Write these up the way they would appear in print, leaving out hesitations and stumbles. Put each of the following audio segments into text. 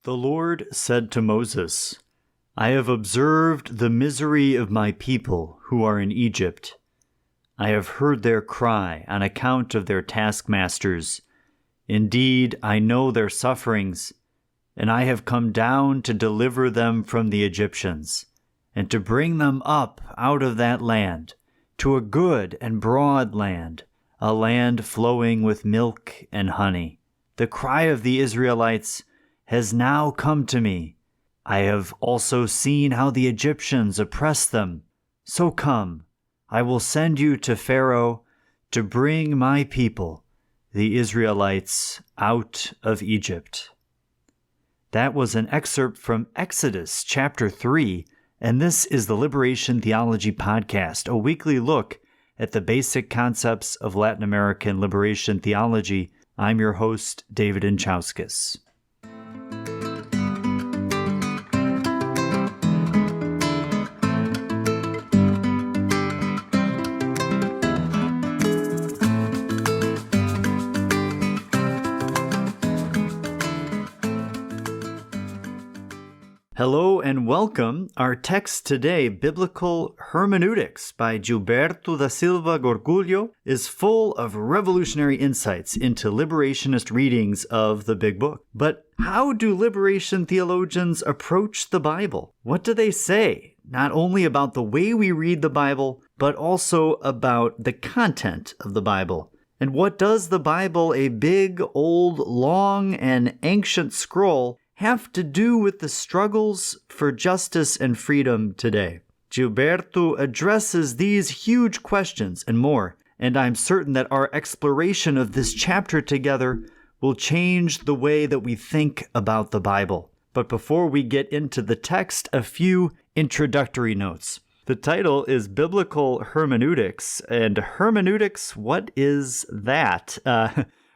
The Lord said to Moses, I have observed the misery of my people who are in Egypt. I have heard their cry on account of their taskmasters. Indeed, I know their sufferings, and I have come down to deliver them from the Egyptians, and to bring them up out of that land, to a good and broad land, a land flowing with milk and honey. The cry of the Israelites has now come to me. I have also seen how the Egyptians oppress them. So come, I will send you to Pharaoh to bring my people, the Israelites, out of Egypt. That was an excerpt from Exodus chapter 3, and this is the Liberation Theology Podcast, a weekly look at the basic concepts of Latin American liberation theology. I'm your host, David Inchauskis. Hello and welcome. Our text today, Biblical Hermeneutics by Gilberto da Silva Gorgulho, is full of revolutionary insights into liberationist readings of the Big Book. But how do liberation theologians approach the Bible? What do they say, not only about the way we read the Bible, but also about the content of the Bible? And what does the Bible, a big, old, long, and ancient scroll, have to do with the struggles for justice and freedom today? Gilberto addresses these huge questions and more, and I'm certain that our exploration of this chapter together will change the way that we think about the Bible. But before we get into the text, a few introductory notes. The title is Biblical Hermeneutics, and hermeneutics, what is that?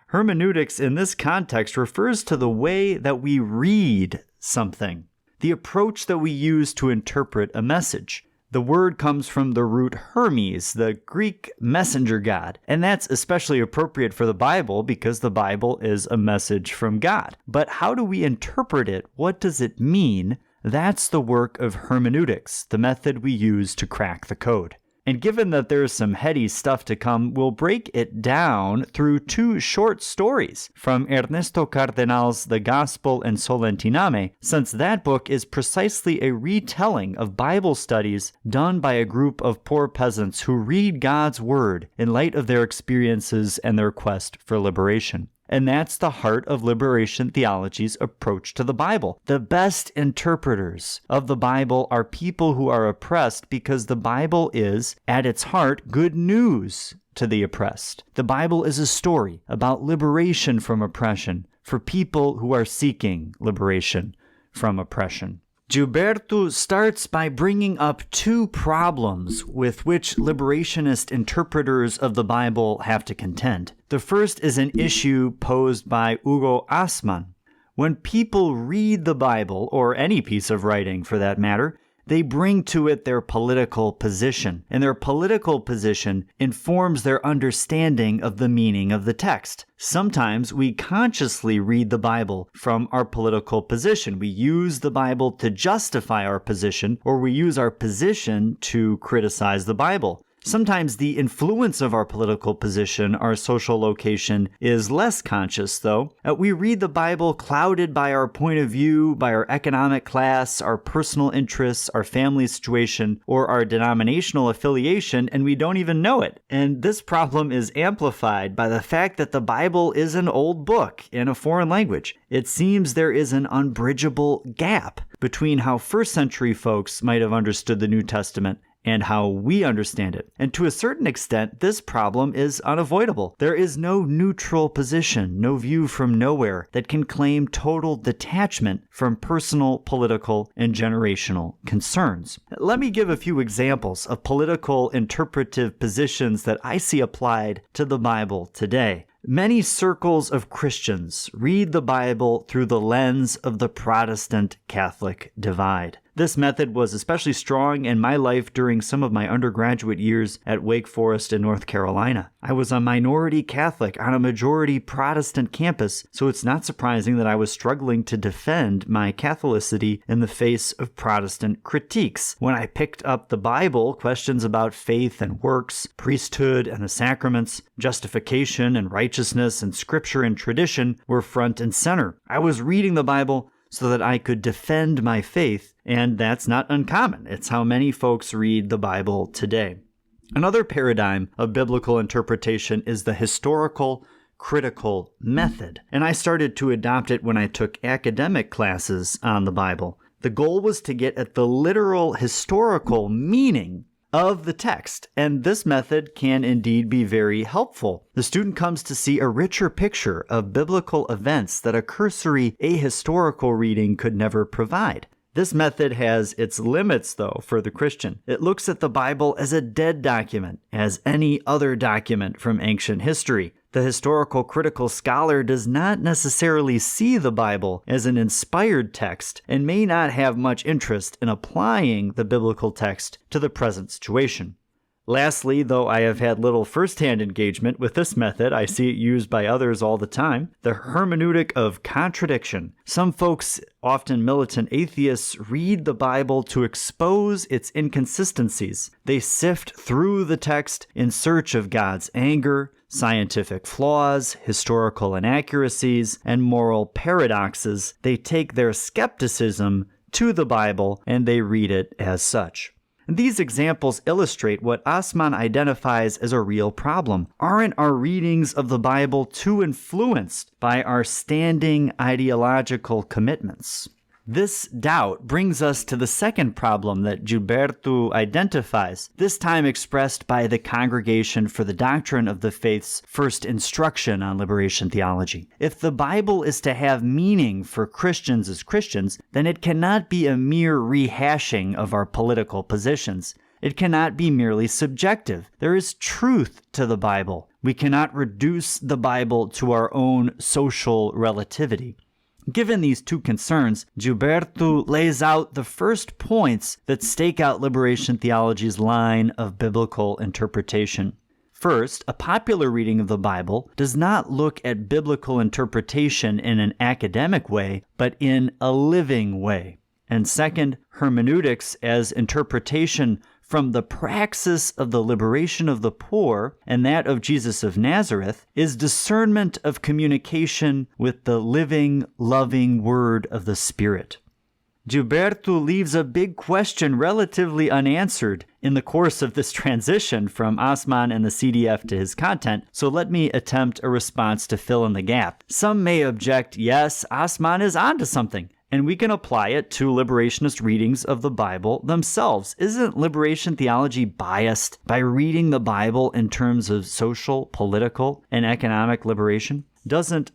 Hermeneutics in this context refers to the way that we read something, the approach that we use to interpret a message. The word comes from the root Hermes, the Greek messenger god, and that's especially appropriate for the Bible because the Bible is a message from God. But how do we interpret it? What does it mean? That's the work of hermeneutics, the method we use to crack the code. And given that there's some heady stuff to come, we'll break it down through two short stories from Ernesto Cardenal's The Gospel and Solentiname, since that book is precisely a retelling of Bible studies done by a group of poor peasants who read God's Word in light of their experiences and their quest for liberation. And that's the heart of liberation theology's approach to the Bible. The best interpreters of the Bible are people who are oppressed because the Bible is, at its heart, good news to the oppressed. The Bible is a story about liberation from oppression for people who are seeking liberation from oppression. Gilberto starts by bringing up two problems with which liberationist interpreters of the Bible have to contend. The first is an issue posed by Hugo Assmann. When people read the Bible, or any piece of writing for that matter, they bring to it their political position, and their political position informs their understanding of the meaning of the text. Sometimes we consciously read the Bible from our political position. We use the Bible to justify our position, or we use our position to criticize the Bible. Sometimes the influence of our political position, our social location, is less conscious, though. We read the Bible clouded by our point of view, by our economic class, our personal interests, our family situation, or our denominational affiliation, and we don't even know it. And this problem is amplified by the fact that the Bible is an old book in a foreign language. It seems there is an unbridgeable gap between how first-century folks might have understood the New Testament and how we understand it. And to a certain extent, this problem is unavoidable. There is no neutral position, no view from nowhere that can claim total detachment from personal, political, and generational concerns. Let me give a few examples of political interpretive positions that I see applied to the Bible today. Many circles of Christians read the Bible through the lens of the Protestant-Catholic divide. This method was especially strong in my life during some of my undergraduate years at Wake Forest in North Carolina. I was a minority Catholic on a majority Protestant campus, so it's not surprising that I was struggling to defend my Catholicity in the face of Protestant critiques. When I picked up the Bible, questions about faith and works, priesthood and the sacraments, justification and righteousness, and scripture and tradition were front and center. I was reading the Bible so that I could defend my faith, and that's not uncommon. It's how many folks read the Bible today. Another paradigm of biblical interpretation is the historical critical method, and I started to adopt it when I took academic classes on the Bible. The goal was to get at the literal historical meaning of the text, and this method can indeed be very helpful. The student comes to see a richer picture of biblical events that a cursory ahistorical reading could never provide. This method has its limits, though, for the Christian. It looks at the Bible as a dead document, as any other document from ancient history. The historical critical scholar does not necessarily see the Bible as an inspired text and may not have much interest in applying the biblical text to the present situation. Lastly, though I have had little first-hand engagement with this method, I see it used by others all the time, the Hermeneutic of Contradiction. Some folks, often militant atheists, read the Bible to expose its inconsistencies. They sift through the text in search of God's anger, scientific flaws, historical inaccuracies, and moral paradoxes. They take their skepticism to the Bible and they read it as such. These examples illustrate what Assmann identifies as a real problem. Aren't our readings of the Bible too influenced by our standing ideological commitments? This doubt brings us to the second problem that Gilberto identifies, this time expressed by the Congregation for the Doctrine of the Faith's first instruction on liberation theology. If the Bible is to have meaning for Christians as Christians, then it cannot be a mere rehashing of our political positions. It cannot be merely subjective. There is truth to the Bible. We cannot reduce the Bible to our own social relativity. Given these two concerns, Gilberto lays out the first points that stake out liberation theology's line of biblical interpretation. First, a popular reading of the Bible does not look at biblical interpretation in an academic way, but in a living way. And second, hermeneutics as interpretation from the praxis of the liberation of the poor and that of Jesus of Nazareth is discernment of communication with the living, loving Word of the Spirit. Gilberto leaves a big question relatively unanswered in the course of this transition from Assmann and the CDF to his content, so let me attempt a response to fill in the gap. Some may object, yes, Assmann is onto something, and we can apply it to liberationist readings of the Bible themselves. Isn't liberation theology biased by reading the Bible in terms of social, political, and economic liberation? Doesn't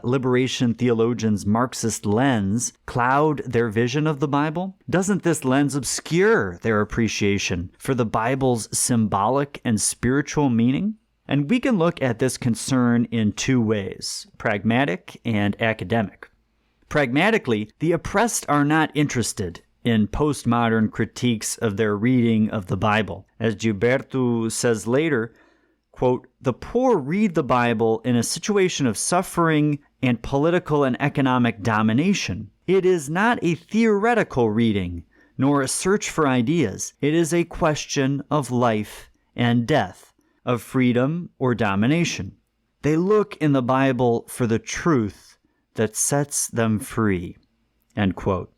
liberation theologians' Marxist lens cloud their vision of the Bible? Doesn't this lens obscure their appreciation for the Bible's symbolic and spiritual meaning? And we can look at this concern in two ways, pragmatic and academic. Pragmatically, the oppressed are not interested in postmodern critiques of their reading of the Bible. As Gilberto says later, quote, "The poor read the Bible in a situation of suffering and political and economic domination. It is not a theoretical reading, nor a search for ideas. It is a question of life and death, of freedom or domination. They look in the Bible for the truth that sets them free." End quote.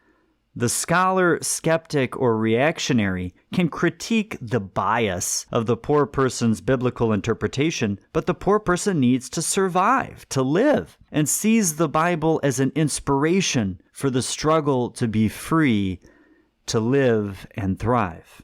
The scholar, skeptic, or reactionary can critique the bias of the poor person's biblical interpretation, but the poor person needs to survive, to live, and sees the Bible as an inspiration for the struggle to be free, to live and thrive.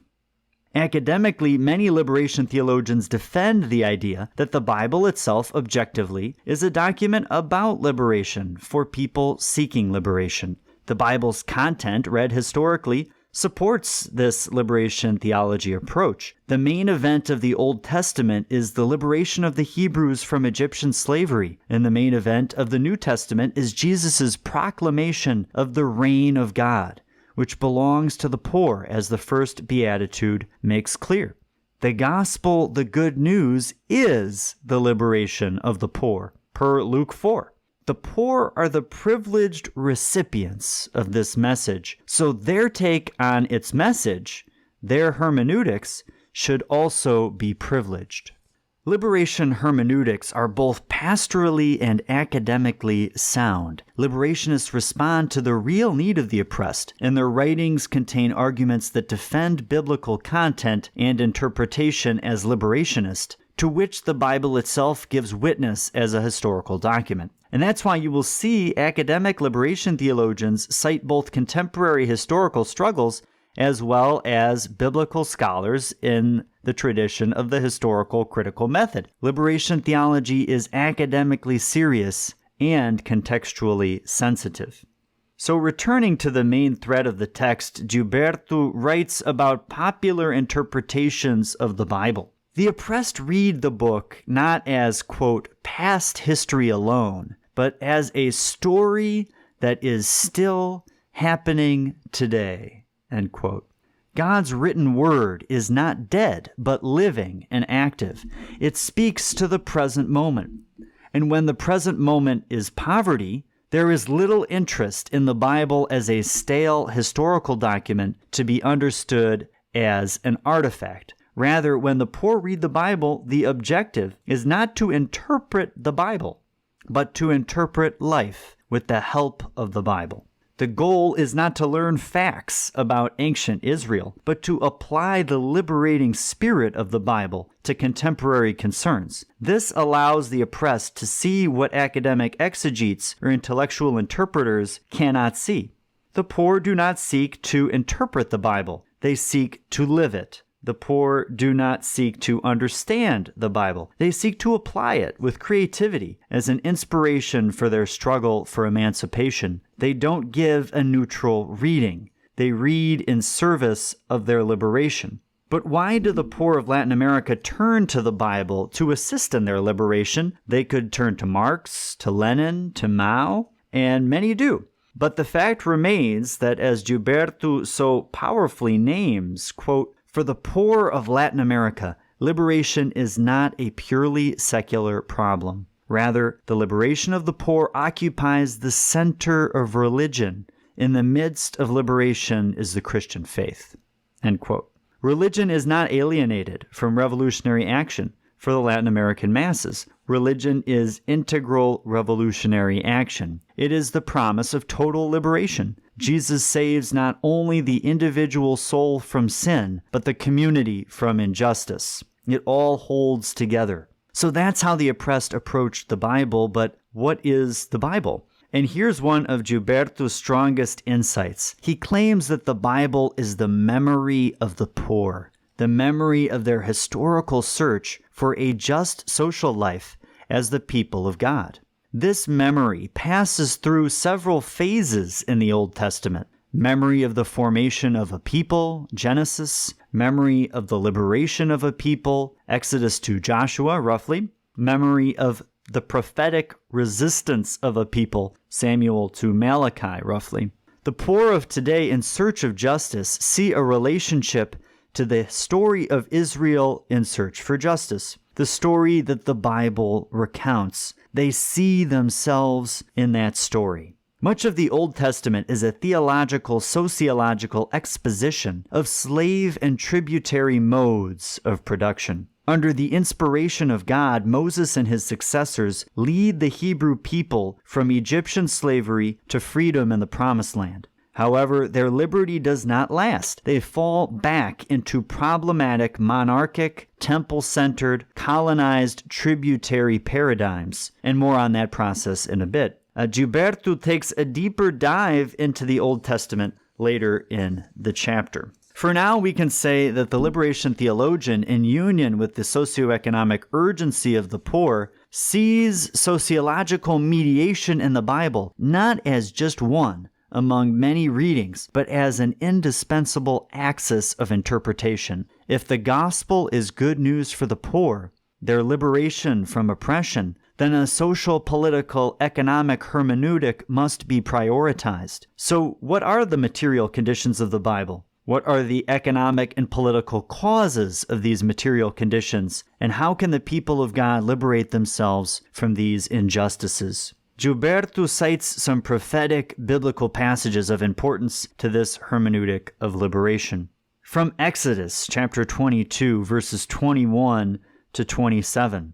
Academically, many liberation theologians defend the idea that the Bible itself objectively is a document about liberation for people seeking liberation. The Bible's content, read historically, supports this liberation theology approach. The main event of the Old Testament is the liberation of the Hebrews from Egyptian slavery, and the main event of the New Testament is Jesus' proclamation of the reign of God. which belongs to the poor, as the first beatitude makes clear. The gospel, the good news, is the liberation of the poor, per Luke 4. The poor are the privileged recipients of this message, so their take on its message, their hermeneutics, should also be privileged. Liberation hermeneutics are both pastorally and academically sound. Liberationists respond to the real need of the oppressed, and their writings contain arguments that defend biblical content and interpretation as liberationist, to which the Bible itself gives witness as a historical document. And that's why you will see academic liberation theologians cite both contemporary historical struggles as well as biblical scholars in the tradition of the historical critical method. Liberation theology is academically serious and contextually sensitive. So returning to the main thread of the text, Gilberto writes about popular interpretations of the Bible. The oppressed read the book not as, quote, past history alone, but as a story that is still happening today. End quote. God's written word is not dead, but living and active. It speaks to the present moment. And when the present moment is poverty, there is little interest in the Bible as a stale historical document to be understood as an artifact. Rather, when the poor read the Bible, the objective is not to interpret the Bible, but to interpret life with the help of the Bible. The goal is not to learn facts about ancient Israel, but to apply the liberating spirit of the Bible to contemporary concerns. This allows the oppressed to see what academic exegetes or intellectual interpreters cannot see. The poor do not seek to interpret the Bible. They seek to live it. The poor do not seek to understand the Bible. They seek to apply it with creativity as an inspiration for their struggle for emancipation. They don't give a neutral reading. They read in service of their liberation. But why do the poor of Latin America turn to the Bible to assist in their liberation? They could turn to Marx, to Lenin, to Mao, and many do. But the fact remains that, as Gilberto so powerfully names, quote, for the poor of Latin America, liberation is not a purely secular problem. Rather, the liberation of the poor occupies the center of religion. In the midst of liberation is the Christian faith. End quote. Religion is not alienated from revolutionary action for the Latin American masses. Religion is integral revolutionary action. It is the promise of total liberation. Jesus saves not only the individual soul from sin, but the community from injustice. It all holds together. So that's how the oppressed approached the Bible, but what is the Bible? And here's one of Gilberto's strongest insights. He claims that the Bible is the memory of the poor, the memory of their historical search for a just social life as the people of God. This memory passes through several phases in the Old Testament. Memory of the formation of a people, Genesis. Memory of the liberation of a people, Exodus to Joshua, roughly. Memory of the prophetic resistance of a people, Samuel to Malachi, roughly. The poor of today in search of justice see a relationship to the story of Israel in search for justice, the story that the Bible recounts. They see themselves in that story. Much of the Old Testament is a theological, sociological exposition of slave and tributary modes of production. Under the inspiration of God, Moses and his successors lead the Hebrew people from Egyptian slavery to freedom in the Promised Land. However, their liberty does not last. They fall back into problematic, monarchic, temple-centered, colonized, tributary paradigms. And more on that process in a bit. Gilberto takes a deeper dive into the Old Testament later in the chapter. For now, we can say that the liberation theologian, in union with the socioeconomic urgency of the poor, sees sociological mediation in the Bible not as just one among many readings, but as an indispensable axis of interpretation. If the gospel is good news for the poor, their liberation from oppression, then a social, political, economic hermeneutic must be prioritized. So what are the material conditions of the Bible? What are the economic and political causes of these material conditions? And how can the people of God liberate themselves from these injustices? Gilberto cites some prophetic biblical passages of importance to this hermeneutic of liberation. From Exodus chapter 22, verses 21 to 27.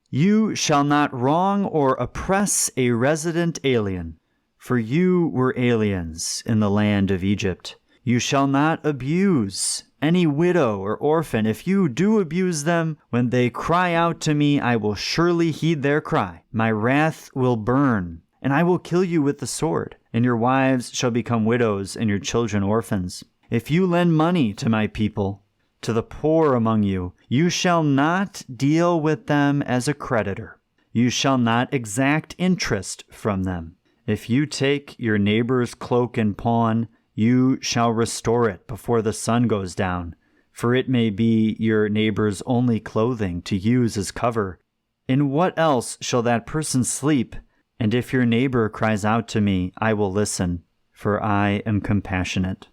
You shall not wrong or oppress a resident alien, for you were aliens in the land of Egypt. You shall not abuse any widow or orphan. If you do abuse them, when they cry out to me, I will surely heed their cry. My wrath will burn, and I will kill you with the sword, and your wives shall become widows and your children orphans. If you lend money to my people, to the poor among you, you shall not deal with them as a creditor. You shall not exact interest from them. If you take your neighbor's cloak and pawn, you shall restore it before the sun goes down, for it may be your neighbor's only clothing to use as cover. In what else shall that person sleep? And if your neighbor cries out to me, I will listen, for I am compassionate.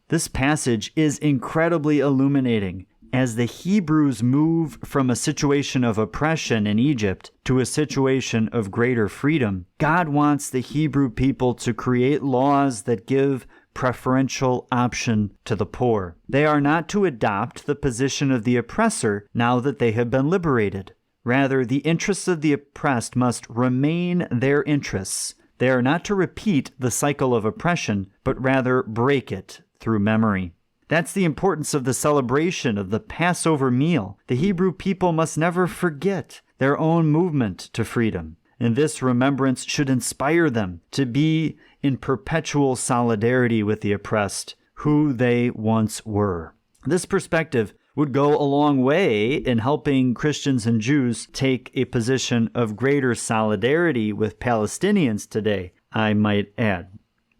This passage is incredibly illuminating as the Hebrews move from a situation of oppression in Egypt to a situation of greater freedom. God wants the Hebrew people to create laws that give preferential option to the poor. They are not to adopt the position of the oppressor now that they have been liberated. Rather, the interests of the oppressed must remain their interests. They are not to repeat the cycle of oppression, but rather break it through memory. That's the importance of the celebration of the Passover meal. The Hebrew people must never forget their own movement to freedom, and this remembrance should inspire them to be in perpetual solidarity with the oppressed, who they once were. This perspective would go a long way in helping Christians and Jews take a position of greater solidarity with Palestinians today, I might add.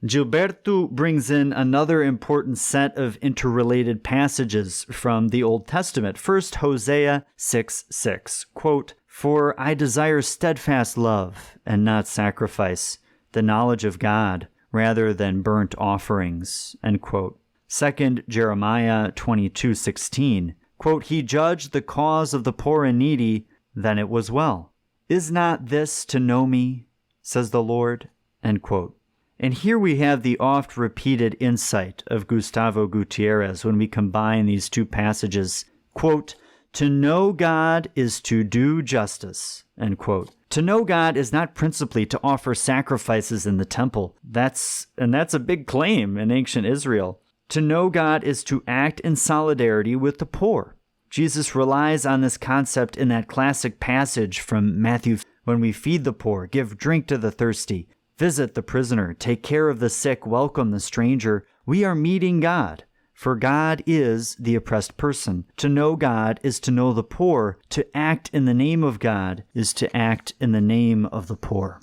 Gilberto brings in another important set of interrelated passages from the Old Testament. First, Hosea 6:6, quote, For I desire steadfast love and not sacrifice, the knowledge of God rather than burnt offerings, end quote. Second, Jeremiah 22:16, quote, He judged the cause of the poor and needy, then it was well. Is not this to know me, says the Lord, end quote. And here we have the oft-repeated insight of Gustavo Gutierrez when we combine these two passages. Quote, To know God is to do justice, end quote. To know God is not principally to offer sacrifices in the temple. That's a big claim in ancient Israel. To know God is to act in solidarity with the poor. Jesus relies on this concept in that classic passage from Matthew, when we feed the poor, give drink to the thirsty, visit the prisoner, take care of the sick, welcome the stranger. We are meeting God, for God is the oppressed person. To know God is to know the poor. To act in the name of God is to act in the name of the poor.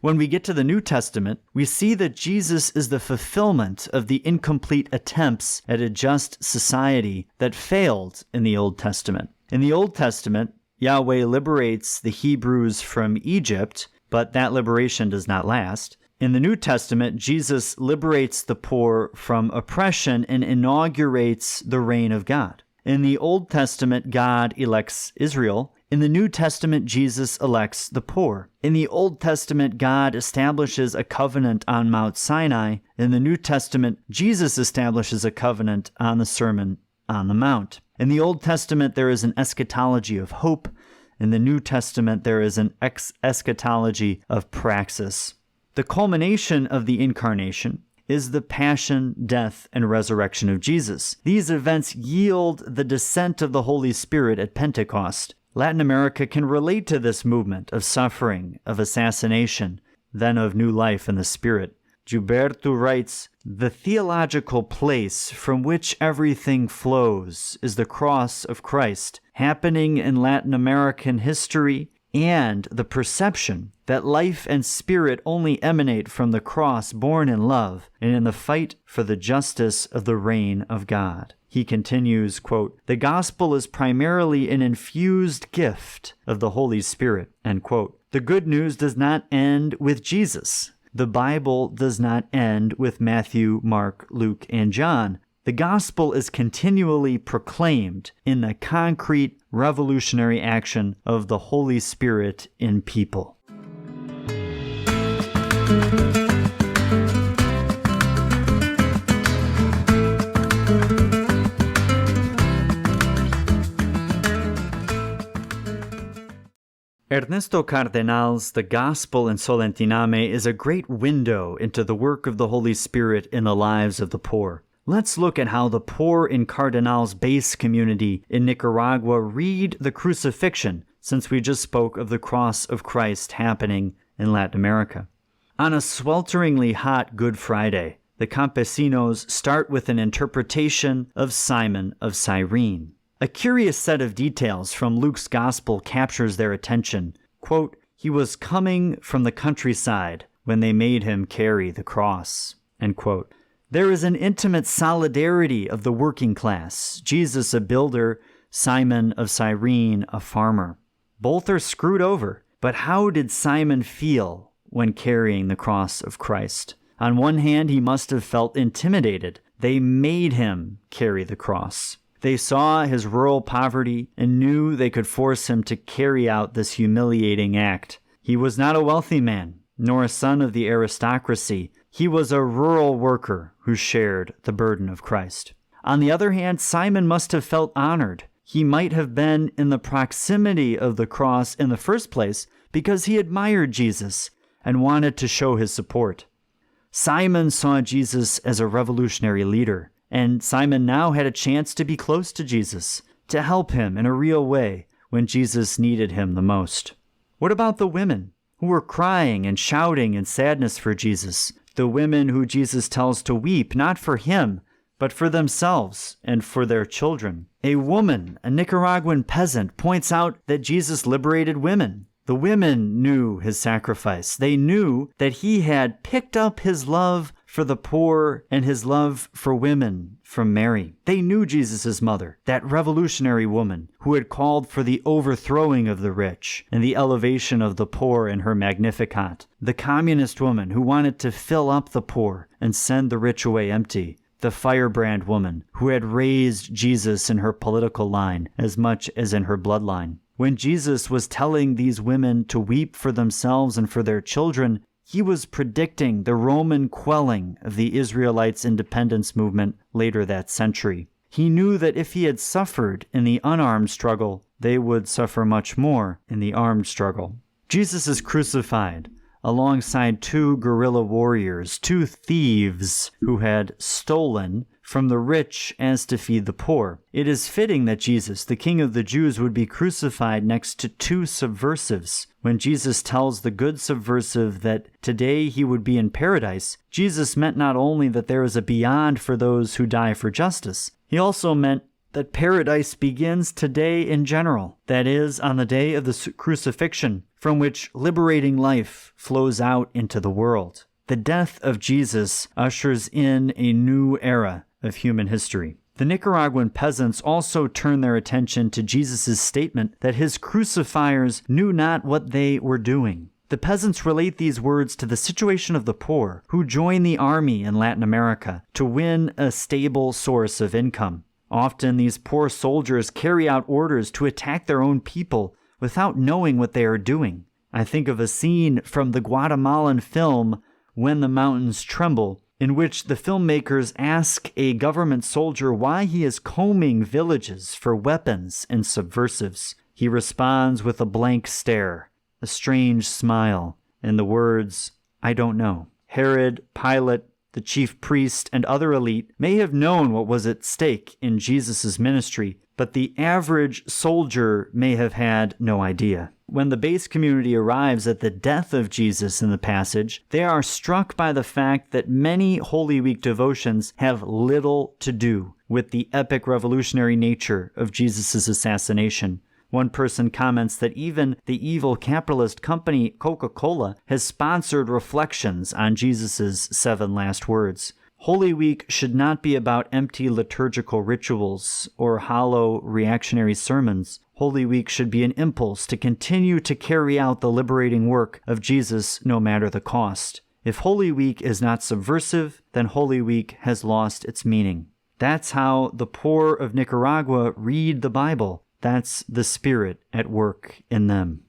When we get to the New Testament, we see that Jesus is the fulfillment of the incomplete attempts at a just society that failed in the Old Testament. In the Old Testament, Yahweh liberates the Hebrews from Egypt, but that liberation does not last. In the New Testament, Jesus liberates the poor from oppression and inaugurates the reign of God. In the Old Testament, God elects Israel. In the New Testament, Jesus elects the poor. In the Old Testament, God establishes a covenant on Mount Sinai. In the New Testament, Jesus establishes a covenant on the Sermon on the Mount. In the Old Testament, there is an eschatology of hope. In the New Testament, there is an eschatology of praxis. The culmination of the incarnation is the passion, death, and resurrection of Jesus. These events yield the descent of the Holy Spirit at Pentecost. Latin America can relate to this movement of suffering, of assassination, then of new life in the Spirit. Gilberto writes, The theological place from which everything flows is the cross of Christ, happening in Latin American history, and the perception that life and spirit only emanate from the cross born in love and in the fight for the justice of the reign of God. He continues, quote, The gospel is primarily an infused gift of the Holy Spirit, end quote. The good news does not end with Jesus. The Bible does not end with Matthew, Mark, Luke, and John. The gospel is continually proclaimed in the concrete revolutionary action of the Holy Spirit in people. Ernesto Cardenal's The Gospel in Solentiname is a great window into the work of the Holy Spirit in the lives of the poor. Let's look at how the poor in Cardenal's base community in Nicaragua read the crucifixion, since we just spoke of the cross of Christ happening in Latin America. On a swelteringly hot Good Friday, the campesinos start with an interpretation of Simon of Cyrene. A curious set of details from Luke's Gospel captures their attention. Quote, "He was coming from the countryside when they made him carry the cross." End quote. There is an intimate solidarity of the working class, Jesus a builder, Simon of Cyrene a farmer. Both are screwed over, but how did Simon feel when carrying the cross of Christ? On one hand, he must have felt intimidated. They made him carry the cross. They saw his rural poverty and knew they could force him to carry out this humiliating act. He was not a wealthy man, nor a son of the aristocracy. He was a rural worker who shared the burden of Christ. On the other hand, Simon must have felt honored. He might have been in the proximity of the cross in the first place because he admired Jesus and wanted to show his support. Simon saw Jesus as a revolutionary leader. And Simon now had a chance to be close to Jesus, to help him in a real way when Jesus needed him the most. What about the women who were crying and shouting in sadness for Jesus? The women who Jesus tells to weep, not for him, but for themselves and for their children. A woman, a Nicaraguan peasant, points out that Jesus liberated women. The women knew his sacrifice. They knew that he had picked up his love for the poor and his love for women from Mary. They knew Jesus' mother, that revolutionary woman who had called for the overthrowing of the rich and the elevation of the poor in her Magnificat. The communist woman who wanted to fill up the poor and send the rich away empty. The firebrand woman who had raised Jesus in her political line as much as in her bloodline. When Jesus was telling these women to weep for themselves and for their children, he was predicting the Roman quelling of the Israelites' independence movement later that century. He knew that if he had suffered in the unarmed struggle, they would suffer much more in the armed struggle. Jesus is crucified alongside two guerrilla warriors, two thieves who had stolen from the rich as to feed the poor. It is fitting that Jesus, the King of the Jews, would be crucified next to two subversives. When Jesus tells the good subversive that today he would be in paradise, Jesus meant not only that there is a beyond for those who die for justice, he also meant that paradise begins today in general, that is, on the day of the crucifixion, from which liberating life flows out into the world. The death of Jesus ushers in a new era of human history. The Nicaraguan peasants also turn their attention to Jesus' statement that his crucifiers knew not what they were doing. The peasants relate these words to the situation of the poor who join the army in Latin America to win a stable source of income. Often these poor soldiers carry out orders to attack their own people without knowing what they are doing. I think of a scene from the Guatemalan film When the Mountains Tremble, in which the filmmakers ask a government soldier why he is combing villages for weapons and subversives. He responds with a blank stare, a strange smile, and the words, "I don't know." Herod, Pilate, the chief priest, and other elite may have known what was at stake in Jesus' ministry, but the average soldier may have had no idea. When the base community arrives at the death of Jesus in the passage, they are struck by the fact that many Holy Week devotions have little to do with the epic revolutionary nature of Jesus' assassination. One person comments that even the evil capitalist company Coca-Cola has sponsored reflections on Jesus' 7 last words. Holy Week should not be about empty liturgical rituals or hollow reactionary sermons. Holy Week should be an impulse to continue to carry out the liberating work of Jesus no matter the cost. If Holy Week is not subversive, then Holy Week has lost its meaning. That's how the poor of Nicaragua read the Bible. That's the Spirit at work in them.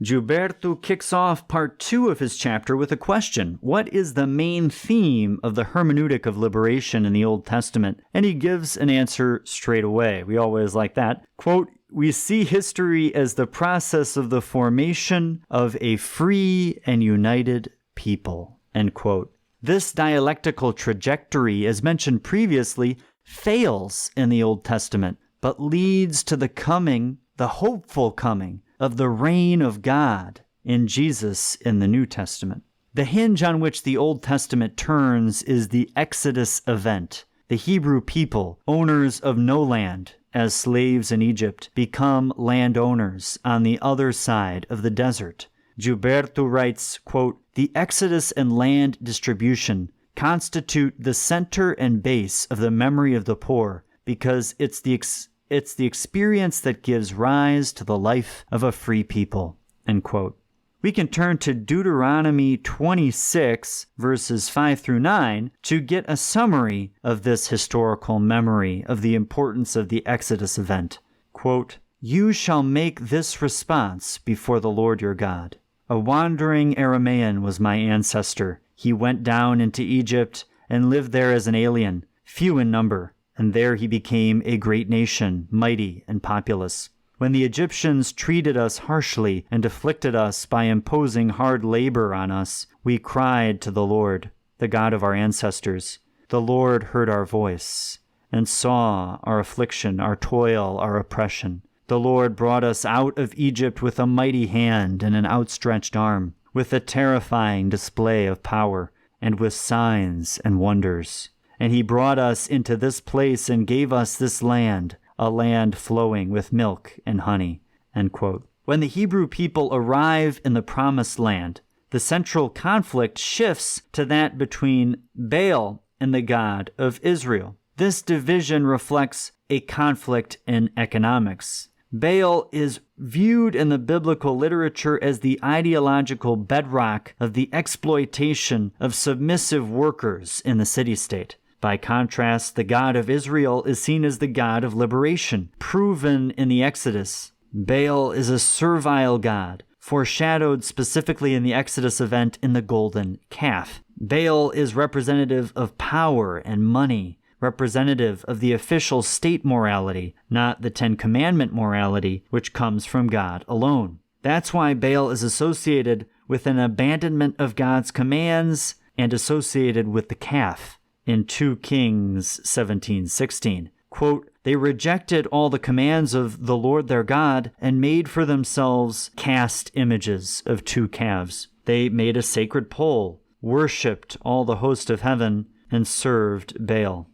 Gilberto kicks off part 2 of his chapter with a question. What is the main theme of the hermeneutic of liberation in the Old Testament? And he gives an answer straight away. We always like that. Quote, "We see history as the process of the formation of a free and united people." End quote. This dialectical trajectory, as mentioned previously, fails in the Old Testament, but leads to the hopeful coming, of the reign of God in Jesus in the New Testament. The hinge on which the Old Testament turns is the Exodus event. The Hebrew people, owners of no land, as slaves in Egypt, become landowners on the other side of the desert. Gilberto writes, quote, "The Exodus and land distribution constitute the center and base of the memory of the poor because it's the experience that gives rise to the life of a free people." End quote. We can turn to Deuteronomy 26, verses 5 through 9, to get a summary of this historical memory of the importance of the Exodus event. Quote, "You shall make this response before the Lord your God. A wandering Aramean was my ancestor. He went down into Egypt and lived there as an alien, few in number. And there he became a great nation, mighty and populous. When the Egyptians treated us harshly and afflicted us by imposing hard labor on us, we cried to the Lord, the God of our ancestors. The Lord heard our voice and saw our affliction, our toil, our oppression. The Lord brought us out of Egypt with a mighty hand and an outstretched arm, with a terrifying display of power, and with signs and wonders. And he brought us into this place and gave us this land, a land flowing with milk and honey." End quote. When the Hebrew people arrive in the Promised Land, the central conflict shifts to that between Baal and the God of Israel. This division reflects a conflict in economics. Baal is viewed in the biblical literature as the ideological bedrock of the exploitation of submissive workers in the city-state. By contrast, the God of Israel is seen as the God of liberation, proven in the Exodus. Baal is a servile god, foreshadowed specifically in the Exodus event in the golden calf. Baal is representative of power and money, representative of the official state morality, not the Ten Commandment morality, which comes from God alone. That's why Baal is associated with an abandonment of God's commands and associated with the calf. In 2 Kings 17:16, quote, "They rejected all the commands of the Lord their God and made for themselves cast images of 2 calves. They made a sacred pole, worshipped all the host of heaven, and served Baal."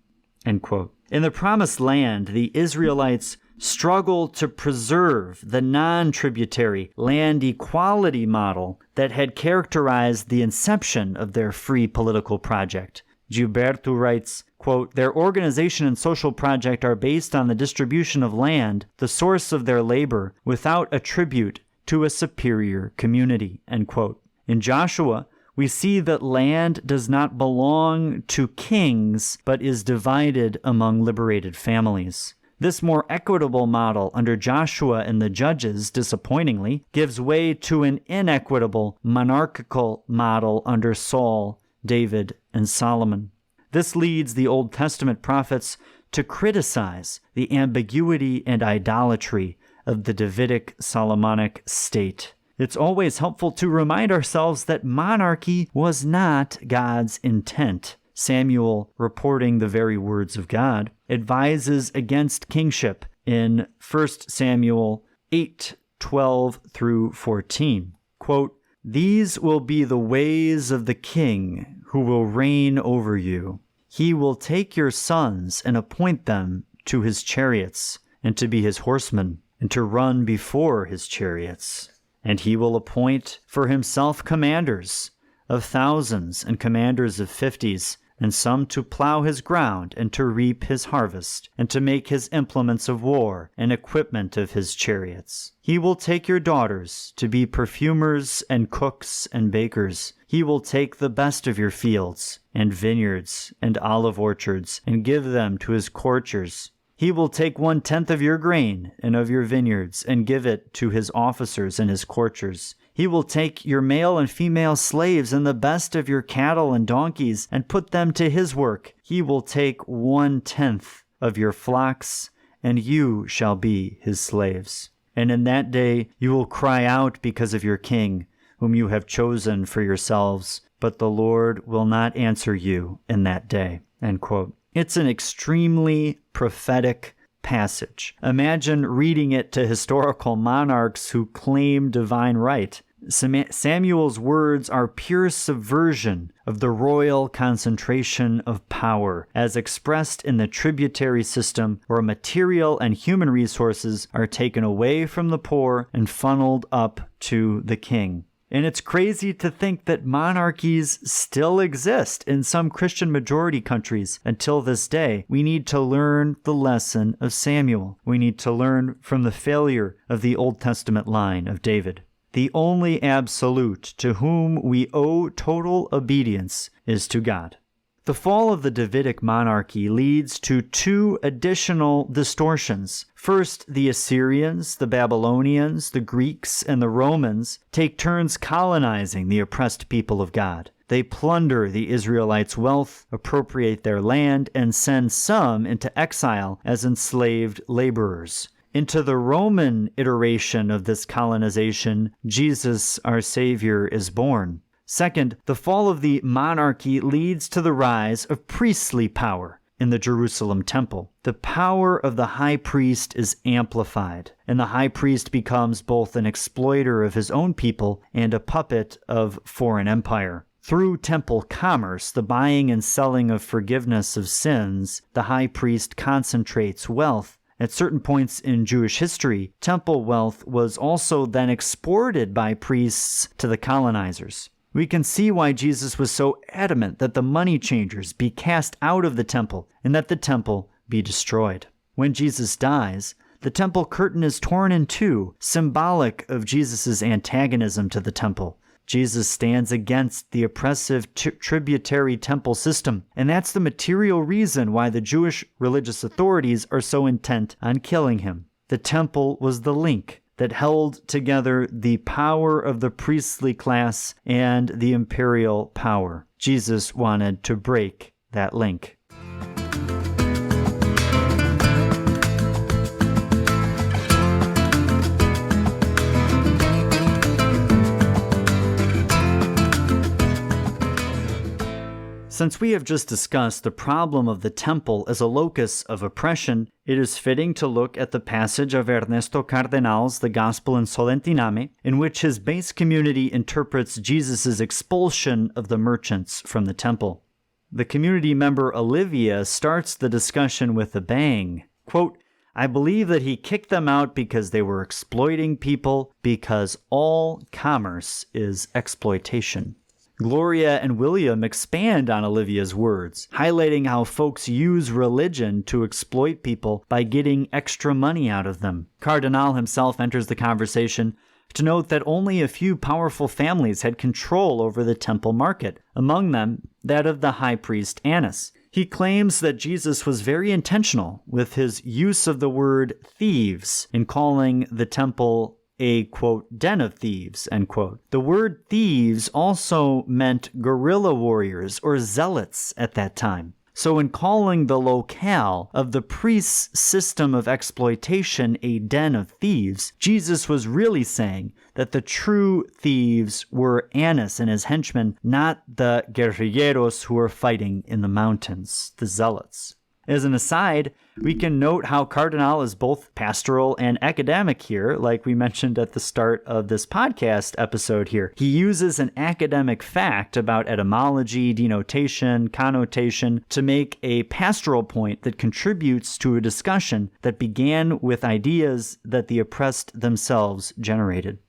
End quote. In the Promised Land, the Israelites struggle to preserve the non-tributary land equality model that had characterized the inception of their free political project. Gilberto writes, quote, "Their organization and social project are based on the distribution of land, the source of their labor, without a tribute to a superior community." End quote. In Joshua, we see that land does not belong to kings, but is divided among liberated families. This more equitable model under Joshua and the judges, disappointingly, gives way to an inequitable monarchical model under Saul, David, and Solomon. This leads the Old Testament prophets to criticize the ambiguity and idolatry of the Davidic Solomonic state. It's always helpful to remind ourselves that monarchy was not God's intent. Samuel, reporting the very words of God, advises against kingship in 1 Samuel 8:12 through 14. Quote, "These will be the ways of the king who will reign over you. He will take your sons and appoint them to his chariots, and to be his horsemen, and to run before his chariots. And he will appoint for himself commanders of thousands and commanders of 50s, and some to plow his ground and to reap his harvest, and to make his implements of war and equipment of his chariots. He will take your daughters to be perfumers and cooks and bakers. He will take the best of your fields and vineyards and olive orchards and give them to his courtiers. He will take 1/10 of your grain and of your vineyards and give it to his officers and his courtiers. He will take your male and female slaves and the best of your cattle and donkeys and put them to his work. He will take 1/10 of your flocks, and you shall be his slaves. And in that day you will cry out because of your king, whom you have chosen for yourselves, but the Lord will not answer you in that day." End quote. It's an extremely prophetic passage. Imagine reading it to historical monarchs who claim divine right. Samuel's words are pure subversion of the royal concentration of power, as expressed in the tributary system where material and human resources are taken away from the poor and funneled up to the king. And it's crazy to think that monarchies still exist in some Christian majority countries until this day. We need to learn the lesson of Samuel. We need to learn from the failure of the Old Testament line of David. The only absolute to whom we owe total obedience is to God. The fall of the Davidic monarchy leads to two additional distortions. First, the Assyrians, the Babylonians, the Greeks, and the Romans take turns colonizing the oppressed people of God. They plunder the Israelites' wealth, appropriate their land, and send some into exile as enslaved laborers. Into the Roman iteration of this colonization, Jesus, our Savior, is born. Second, the fall of the monarchy leads to the rise of priestly power in the Jerusalem temple. The power of the high priest is amplified, and the high priest becomes both an exploiter of his own people and a puppet of foreign empire. Through temple commerce, the buying and selling of forgiveness of sins, the high priest concentrates wealth. At certain points in Jewish history, temple wealth was also then exported by priests to the colonizers. We can see why Jesus was so adamant that the money changers be cast out of the temple and that the temple be destroyed. When Jesus dies, the temple curtain is torn in two, symbolic of Jesus' antagonism to the temple. Jesus stands against the oppressive tributary temple system, and that's the material reason why the Jewish religious authorities are so intent on killing him. The temple was the link that held together the power of the priestly class and the imperial power. Jesus wanted to break that link. Since we have just discussed the problem of the temple as a locus of oppression, it is fitting to look at the passage of Ernesto Cardenal's The Gospel in Solentiname, in which his base community interprets Jesus' expulsion of the merchants from the temple. The community member Olivia starts the discussion with a bang. Quote, "I believe that he kicked them out because they were exploiting people, because all commerce is exploitation." Gloria and William expand on Olivia's words, highlighting how folks use religion to exploit people by getting extra money out of them. Cardenal himself enters the conversation to note that only a few powerful families had control over the temple market, among them that of the high priest Annas. He claims that Jesus was very intentional with his use of the word thieves in calling the temple a, quote, den of thieves, end quote. The word thieves also meant guerrilla warriors or zealots at that time. So in calling the locale of the priest's system of exploitation a den of thieves, Jesus was really saying that the true thieves were Annas and his henchmen, not the guerrilleros who were fighting in the mountains, the zealots. As an aside, we can note how Cardenal is both pastoral and academic here, like we mentioned at the start of this podcast episode here. He uses an academic fact about etymology, denotation, connotation to make a pastoral point that contributes to a discussion that began with ideas that the oppressed themselves generated.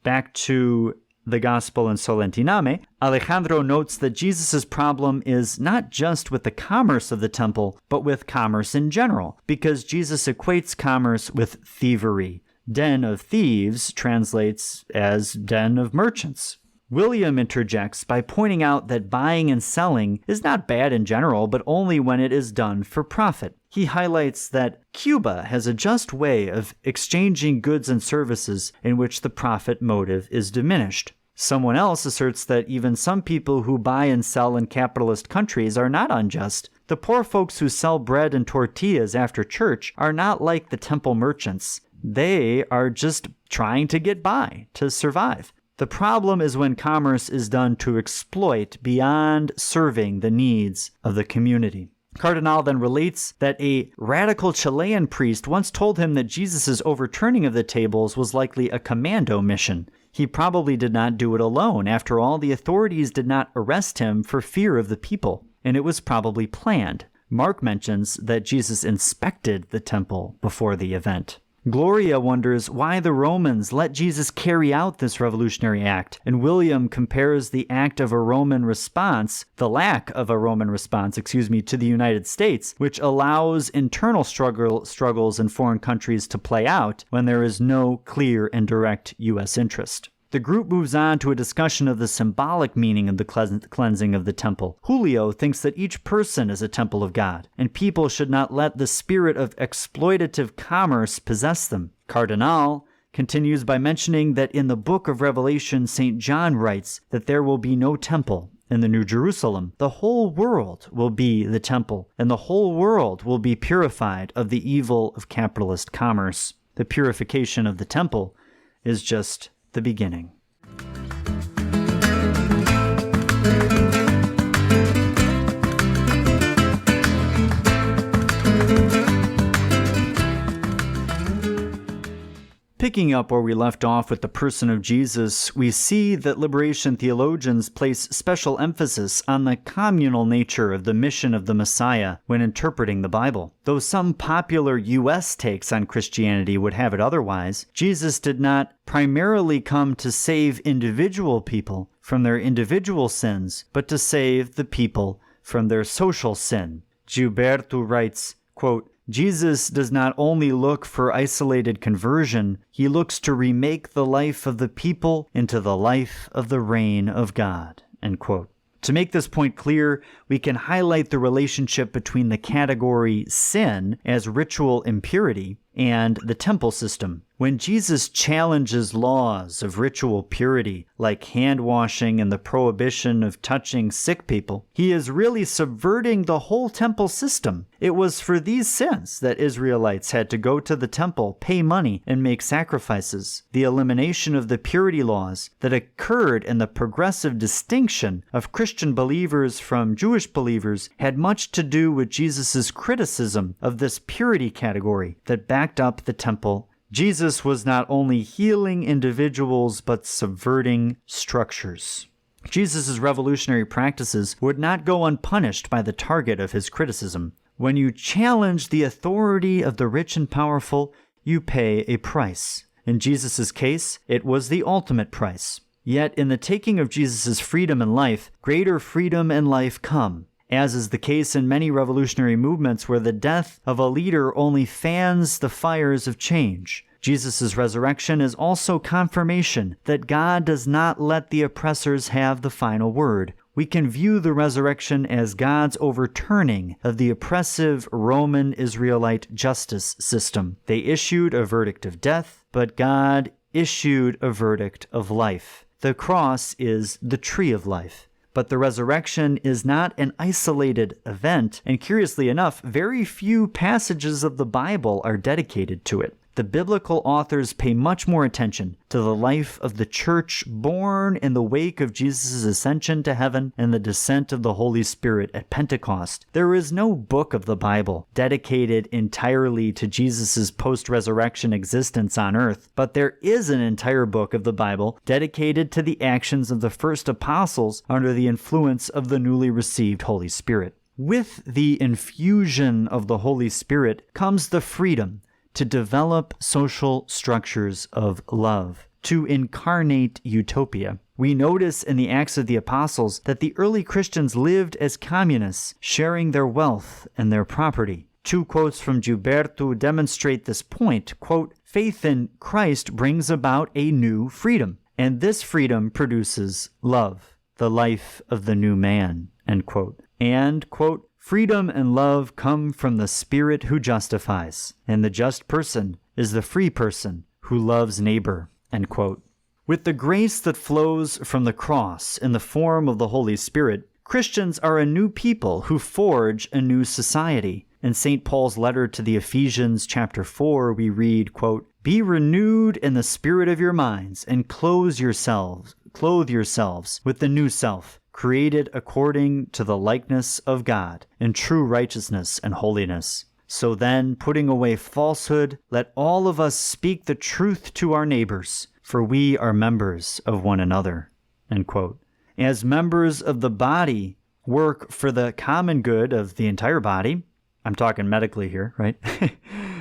Back to the Gospel in Solentiname, Alejandro notes that Jesus' problem is not just with the commerce of the temple, but with commerce in general, because Jesus equates commerce with thievery. Den of thieves translates as den of merchants. William interjects by pointing out that buying and selling is not bad in general, but only when it is done for profit. He highlights that Cuba has a just way of exchanging goods and services in which the profit motive is diminished. Someone else asserts that even some people who buy and sell in capitalist countries are not unjust. The poor folks who sell bread and tortillas after church are not like the temple merchants. They are just trying to get by, to survive. The problem is when commerce is done to exploit beyond serving the needs of the community. Cardenal then relates that a radical Chilean priest once told him that Jesus' overturning of the tables was likely a commando mission. He probably did not do it alone. After all, the authorities did not arrest him for fear of the people, and it was probably planned. Mark mentions that Jesus inspected the temple before the event. Gloria wonders why the Romans let Jesus carry out this revolutionary act, and William compares the act of a Roman response, the lack of a Roman response, to the United States, which allows internal struggles in foreign countries to play out when there is no clear and direct U.S. interest. The group moves on to a discussion of the symbolic meaning of the cleansing of the temple. Julio thinks that each person is a temple of God, and people should not let the spirit of exploitative commerce possess them. Cardenal continues by mentioning that in the book of Revelation, St. John writes that there will be no temple in the New Jerusalem. The whole world will be the temple, and the whole world will be purified of the evil of capitalist commerce. The purification of the temple is just the beginning. Picking up where we left off with the person of Jesus, we see that liberation theologians place special emphasis on the communal nature of the mission of the Messiah when interpreting the Bible. Though some popular U.S. takes on Christianity would have it otherwise, Jesus did not primarily come to save individual people from their individual sins, but to save the people from their social sin. Gilberto writes, quote, Jesus does not only look for isolated conversion, he looks to remake the life of the people into the life of the reign of God. End quote. To make this point clear, we can highlight the relationship between the category sin as ritual impurity and the temple system. When Jesus challenges laws of ritual purity, like hand-washing and the prohibition of touching sick people, he is really subverting the whole temple system. It was for these sins that Israelites had to go to the temple, pay money, and make sacrifices. The elimination of the purity laws that occurred in the progressive distinction of Christian believers from Jewish believers had much to do with Jesus' criticism of this purity category that backed up the temple. Jesus was not only healing individuals, but subverting structures. Jesus' revolutionary practices would not go unpunished by the target of his criticism. When you challenge the authority of the rich and powerful, you pay a price. In Jesus' case, it was the ultimate price. Yet in the taking of Jesus' freedom and life, greater freedom and life come, as is the case in many revolutionary movements where the death of a leader only fans the fires of change. Jesus' resurrection is also confirmation that God does not let the oppressors have the final word. We can view the resurrection as God's overturning of the oppressive Roman Israelite justice system. They issued a verdict of death, but God issued a verdict of life. The cross is the tree of life. But the resurrection is not an isolated event, and curiously enough, very few passages of the Bible are dedicated to it. the biblical authors pay much more attention to the life of the church born in the wake of Jesus' ascension to heaven and the descent of the Holy Spirit at Pentecost. There is no book of the Bible dedicated entirely to Jesus' post-resurrection existence on earth, but there is an entire book of the Bible dedicated to the actions of the first apostles under the influence of the newly received Holy Spirit. With the infusion of the Holy Spirit comes the freedom to develop social structures of love, to incarnate utopia. We notice in the Acts of the Apostles that the early Christians lived as communists, sharing their wealth and their property. Two quotes from Gilberto demonstrate this point. Quote, "Faith in Christ brings about a new freedom, and this freedom produces love, the life of the new man." End quote. And, quote, "Freedom and love come from the Spirit who justifies, and the just person is the free person who loves neighbor." End quote. With the grace that flows from the cross in the form of the Holy Spirit, Christians are a new people who forge a new society. In St. Paul's letter to the Ephesians, chapter 4, we read, quote, "Be renewed in the spirit of your minds, and clothe yourselves with the new self, created according to the likeness of God, in true righteousness and holiness. So then, putting away falsehood, let all of us speak the truth to our neighbors, for we are members of one another." End quote. As members of the body work for the common good of the entire body, I'm talking medically here, right?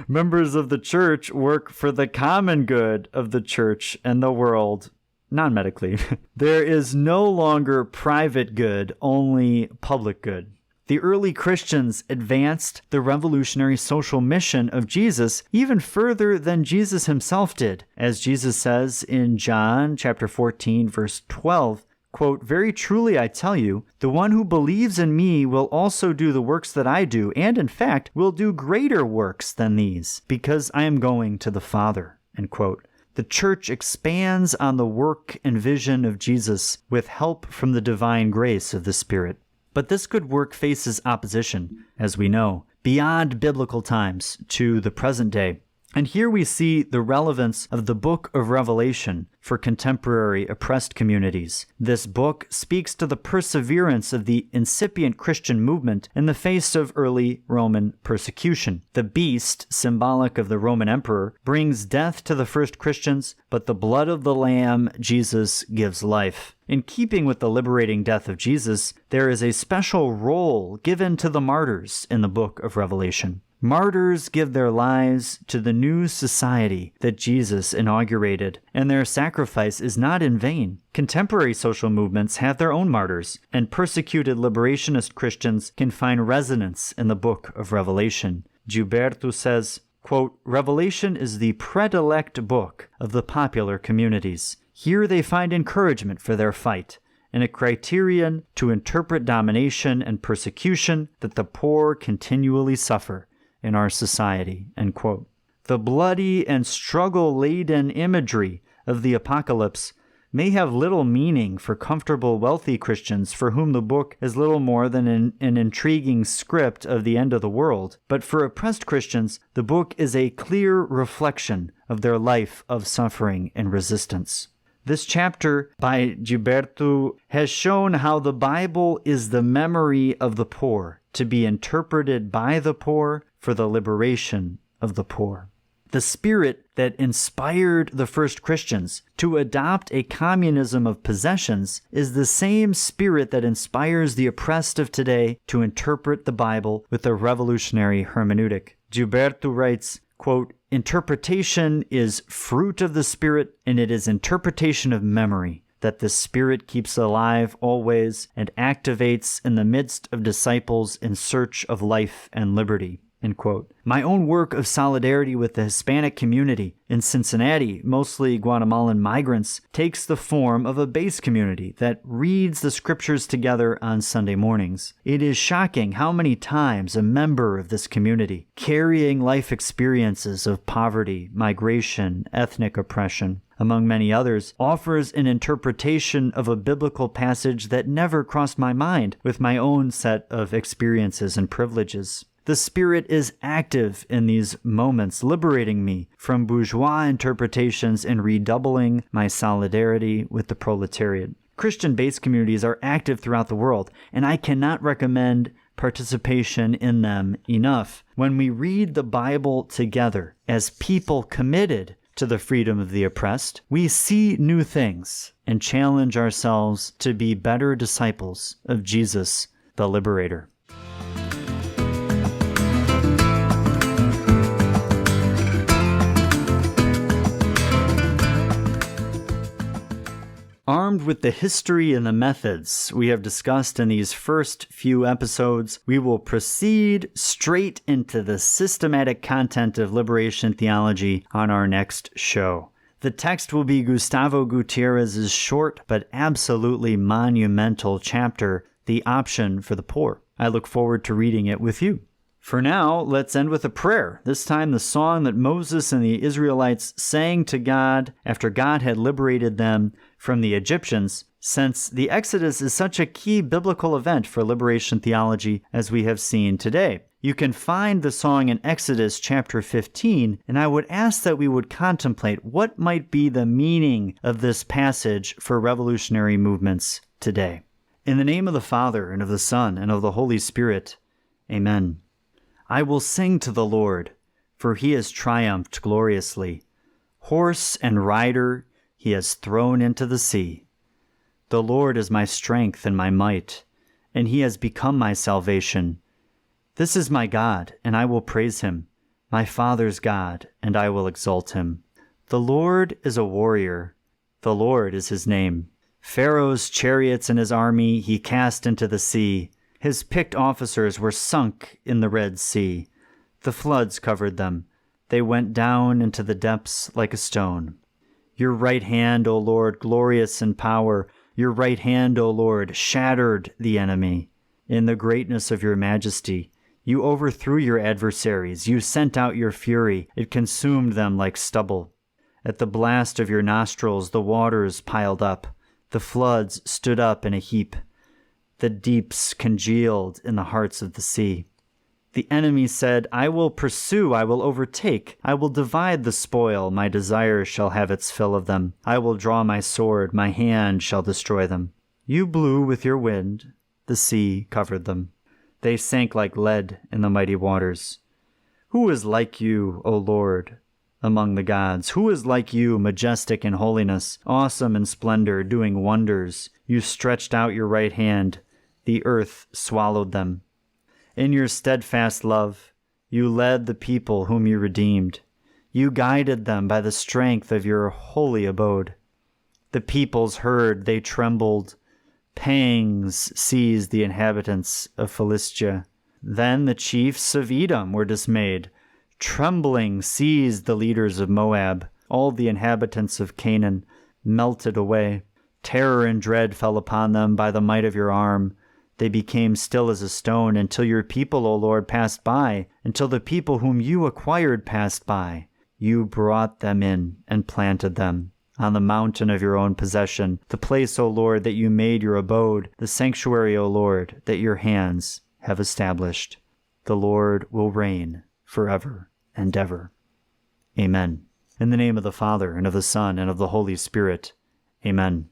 Members of the church work for the common good of the church and the world, non-medically. There is no longer private good, only public good. The early Christians advanced the revolutionary social mission of Jesus even further than Jesus himself did. As Jesus says in John chapter 14, verse 12, quote, "Very truly I tell you, the one who believes in me will also do the works that I do, and in fact will do greater works than these, because I am going to the Father." End quote. The church expands on the work and vision of Jesus with help from the divine grace of the Spirit. But this good work faces opposition, as we know, beyond biblical times to the present day. And here we see the relevance of the book of Revelation for contemporary oppressed communities. This book speaks to the perseverance of the incipient Christian movement in the face of early Roman persecution. The beast, symbolic of the Roman emperor, brings death to the first Christians, but the blood of the Lamb, Jesus, gives life. In keeping with the liberating death of Jesus, there is a special role given to the martyrs in the book of Revelation. Martyrs give their lives to the new society that Jesus inaugurated, and their sacrifice is not in vain. Contemporary social movements have their own martyrs, and persecuted liberationist Christians can find resonance in the book of Revelation. Gilberto says, quote, "Revelation is the predilect book of the popular communities. Here they find encouragement for their fight, and a criterion to interpret domination and persecution that the poor continually suffer in our society." End quote. The bloody and struggle-laden imagery of the apocalypse may have little meaning for comfortable, wealthy Christians for whom the book is little more than an intriguing script of the end of the world. But for oppressed Christians, the book is a clear reflection of their life of suffering and resistance. This chapter by Gilberto has shown how the Bible is the memory of the poor, to be interpreted by the poor for the liberation of the poor. The spirit that inspired the first Christians to adopt a communism of possessions is the same spirit that inspires the oppressed of today to interpret the Bible with a revolutionary hermeneutic. Gilberto writes, quote, "Interpretation is fruit of the Spirit, and it is interpretation of memory that the Spirit keeps alive always and activates in the midst of disciples in search of life and liberty." End quote. My own work of solidarity with the Hispanic community in Cincinnati, mostly Guatemalan migrants, takes the form of a base community that reads the scriptures together on Sunday mornings. It is shocking how many times a member of this community, carrying life experiences of poverty, migration, ethnic oppression, among many others, offers an interpretation of a biblical passage that never crossed my mind with my own set of experiences and privileges. The Spirit is active in these moments, liberating me from bourgeois interpretations and redoubling my solidarity with the proletariat. Christian-based communities are active throughout the world, and I cannot recommend participation in them enough. When we read the Bible together as people committed to the freedom of the oppressed, we see new things and challenge ourselves to be better disciples of Jesus, the Liberator. Armed with the history and the methods we have discussed in these first few episodes, we will proceed straight into the systematic content of liberation theology on our next show. The text will be Gustavo Gutierrez's short but absolutely monumental chapter, The Option for the Poor. I look forward to reading it with you. For now, let's end with a prayer, this time the song that Moses and the Israelites sang to God after God had liberated them from the Egyptians, since the Exodus is such a key biblical event for liberation theology as we have seen today. You can find the song in Exodus chapter 15, and I would ask that we would contemplate what might be the meaning of this passage for revolutionary movements today. In the name of the Father, and of the Son, and of the Holy Spirit, Amen. I will sing to the Lord, for he has triumphed gloriously. Horse and rider he has thrown into the sea. The Lord is my strength and my might, and he has become my salvation. This is my God, and I will praise him, my Father's God, and I will exalt him. The Lord is a warrior. The Lord is his name. Pharaoh's chariots and his army he cast into the sea. His picked officers were sunk in the Red Sea. The floods covered them. They went down into the depths like a stone. Your right hand, O Lord, glorious in power, your right hand, O Lord, shattered the enemy. In the greatness of your majesty, you overthrew your adversaries. You sent out your fury. It consumed them like stubble. At the blast of your nostrils, the waters piled up. The floods stood up in a heap. The deeps congealed in the hearts of the sea. The enemy said, I will pursue, I will overtake, I will divide the spoil, my desire shall have its fill of them. I will draw my sword, my hand shall destroy them. You blew with your wind, the sea covered them. They sank like lead in the mighty waters. Who is like you, O Lord, among the gods? Who is like you, majestic in holiness, awesome in splendor, doing wonders? You stretched out your right hand. The earth swallowed them. In your steadfast love, you led the people whom you redeemed. You guided them by the strength of your holy abode. The peoples heard, they trembled. Pangs seized the inhabitants of Philistia. Then the chiefs of Edom were dismayed. Trembling seized the leaders of Moab. All the inhabitants of Canaan melted away. Terror and dread fell upon them by the might of your arm. They became still as a stone until your people, O Lord, passed by, until the people whom you acquired passed by. You brought them in and planted them on the mountain of your own possession, the place, O Lord, that you made your abode, the sanctuary, O Lord, that your hands have established. The Lord will reign forever and ever. Amen. In the name of the Father, and of the Son, and of the Holy Spirit. Amen.